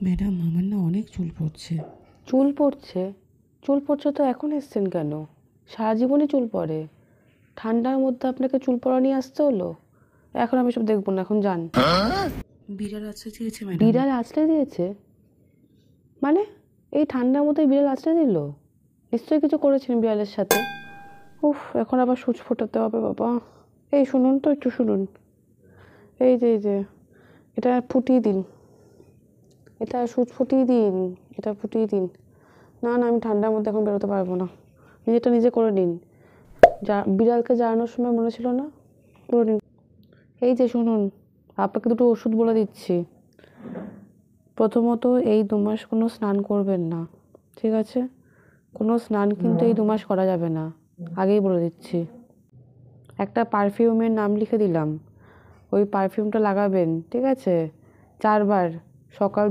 Madam আমার না অনেক চুল পড়ছে। চুল পড়ছে? চুল পড়ছে তো এখন এসছেন কেন? সারা জীবনই চুল পড়ে। ঠান্ডার মধ্যে আপনাকে চুল পড়া নিয়ে আসতে হলো? এখন আমি সব দেখবো না, এখন যান। বিড়াল আছড়ে দিয়েছে ম্যাডাম। বিড়াল আছড়ে দিয়েছে? মানে এই ঠান্ডার মধ্যে বিড়াল আছড়ে দিল? নিশ্চয়ই কিছু করেছেন বিড়ালের সাথে। উফ, এখন আবার সুচ ফোটাতে হবে বাবা। এই শুনুন তো, একটু শুনুন। এই যে এটা ফুটিয়ে দিন, এটা সুচ ফুটিয়ে দিন, এটা ফুটিয়ে দিন। না না, আমি ঠান্ডার মধ্যে এখন বেরোতে পারবো না। নিজেরটা নিজে করে নিন। বিড়ালকে জ্বালানোর সময় মনে ছিল না? করে নিন। এই যে শুনুন, আপনাকে দুটো ওষুধ বলে দিচ্ছি। প্রথমত এই 2 মাস কোনো স্নান করবেন না, ঠিক আছে? কোনো স্নান কিন্তু এই 2 মাস করা যাবে না, আগেই বলে দিচ্ছি। একটা পারফিউমের নাম লিখে দিলাম, ওই পারফিউমটা লাগাবেন, ঠিক আছে? 4 বার, সকাল